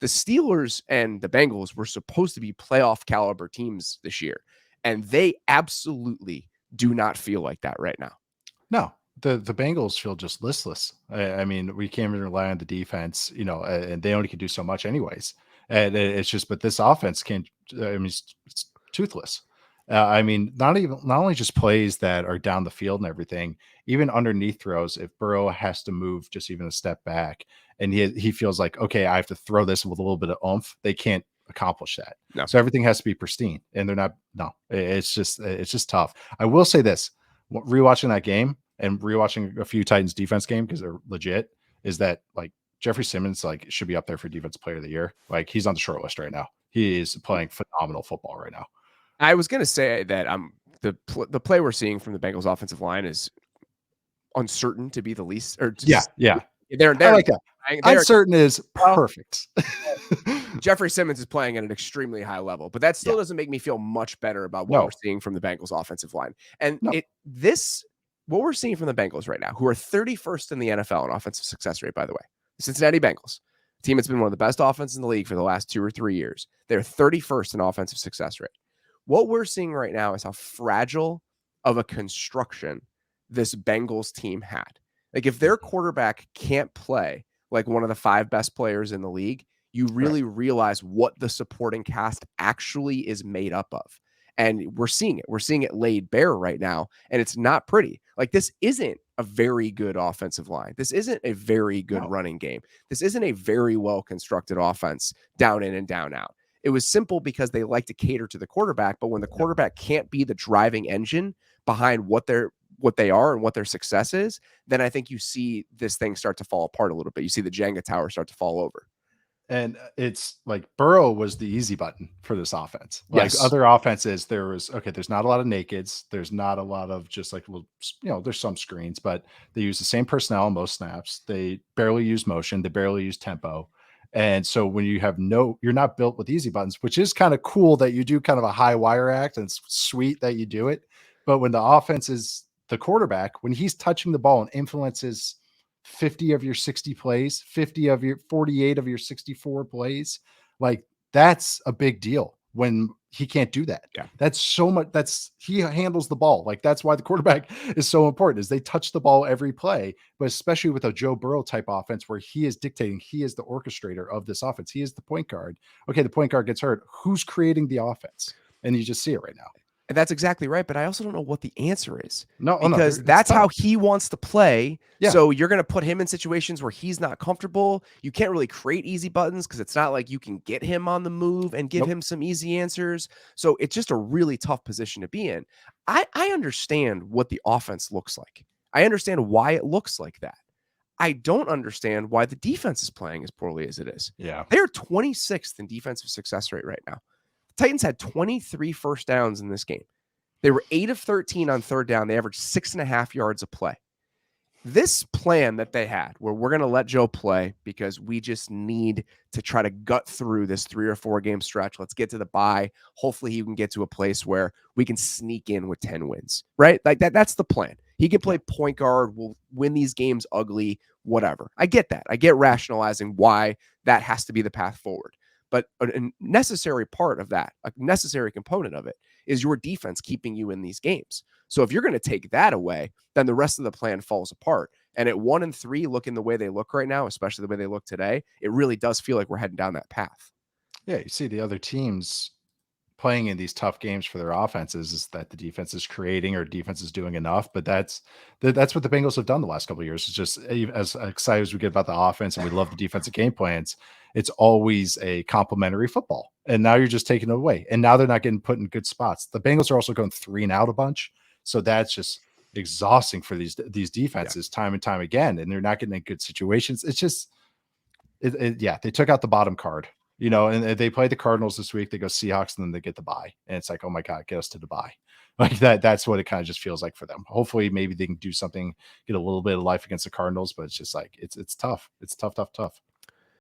The Steelers and the Bengals were supposed to be playoff caliber teams this year, and they absolutely do not feel like that right now. No, the Bengals feel just listless. I mean, we can't even rely on the defense, and they only can do so much anyways. And it's just, but this offense can't. I mean, it's toothless. I mean, not only just plays that are down the field and everything, even underneath throws. If Burrow has to move just even a step back, and he feels like, okay, I have to throw this with a little bit of oomph, they can't accomplish that. No. So everything has to be pristine, and they're not. No, it's just tough. I will say this: rewatching that game and rewatching a few Titans defense game, because they're legit, is that like Jeffrey Simmons should be up there for defensive player of the year. Like, he's on the short list right now. He is playing phenomenal football right now. I was going to say that the play we're seeing from the Bengals offensive line is uncertain to be the least. Or yeah. They're I like that. Uncertain is perfect. Jeffrey Simmons is playing at an extremely high level, but that still doesn't make me feel much better about what we're seeing from the Bengals offensive line. And what we're seeing from the Bengals right now, who are 31st in the NFL in offensive success rate, by the way, the Cincinnati Bengals, a team that's been one of the best offenses in the league for the last 2 or 3 years. They're 31st in offensive success rate. What we're seeing right now is how fragile of a construction this Bengals team had. Like, if their quarterback can't play like one of the 5 best players in the league, you really realize what the supporting cast actually is made up of. And we're seeing it. We're seeing it laid bare right now, and it's not pretty. Like, this isn't a very good offensive line. This isn't a very good running game. This isn't a very well-constructed offense down in and down out. It was simple because they like to cater to the quarterback, but when the quarterback can't be the driving engine behind what they are and what their success is, then I think you see this thing start to fall apart a little bit. You see the Jenga tower start to fall over. And it's like Burrow was the easy button for this offense. Like other offenses, there's not a lot of nakeds. There's not a lot of just like, well, there's some screens, but they use the same personnel on most snaps. They barely use motion. They barely use tempo. And so when you have you're not built with easy buttons, which is kind of cool that you do kind of a high wire act, and it's sweet that you do it. But when the offense is the quarterback, when he's touching the ball and influences 50 of your 60 plays, 48 of your 64 plays, like, that's a big deal when he can't do that. Yeah. That's so much. He handles the ball. Like, that's why the quarterback is so important, is they touch the ball every play, but especially with a Joe Burrow type offense where he is dictating, he is the orchestrator of this offense. He is the point guard. Okay. The point guard gets hurt. Who's creating the offense? And you just see it right now. And that's exactly right. But I also don't know what the answer is. Because that's how he wants to play. Yeah. So you're going to put him in situations where he's not comfortable. You can't really create easy buttons because it's not like you can get him on the move and give him some easy answers. So it's just a really tough position to be in. I understand what the offense looks like. I understand why it looks like that. I don't understand why the defense is playing as poorly as it is. Yeah. They're 26th in defensive success rate right now. Titans had 23 first downs in this game. They were 8 of 13 on third down. They averaged 6.5 yards a play. This plan that they had, where we're going to let Joe play because we just need to try to gut through this 3 or 4 game stretch. Let's get to the bye. Hopefully he can get to a place where we can sneak in with 10 wins, right? Like that's the plan. He can play point guard. We'll win these games ugly, whatever. I get that. I get rationalizing why that has to be the path forward. But a necessary part of that, a necessary component of it, is your defense keeping you in these games. So if you're going to take that away, then the rest of the plan falls apart. And at 1-3, looking the way they look right now, especially the way they look today, it really does feel like we're heading down that path. Yeah, you see the other teams playing in these tough games for their offenses is that the defense is creating or defense is doing enough. But that's what the Bengals have done the last couple of years. It's just, as excited as we get about the offense and we love the defensive game plans, it's always a complimentary football. And now you're just taking it away. And now they're not getting put in good spots. The Bengals are also going 3 and out a bunch. So that's just exhausting for these defenses time and time again. And they're not getting in good situations. It's just, they took out the bottom card. And they play the Cardinals this week. They go Seahawks, and then they get the bye. And it's like, oh my God, get us to the bye. Like that. That's what it kind of just feels like for them. Hopefully, maybe they can do something, get a little bit of life against the Cardinals. But it's just like it's tough. It's tough.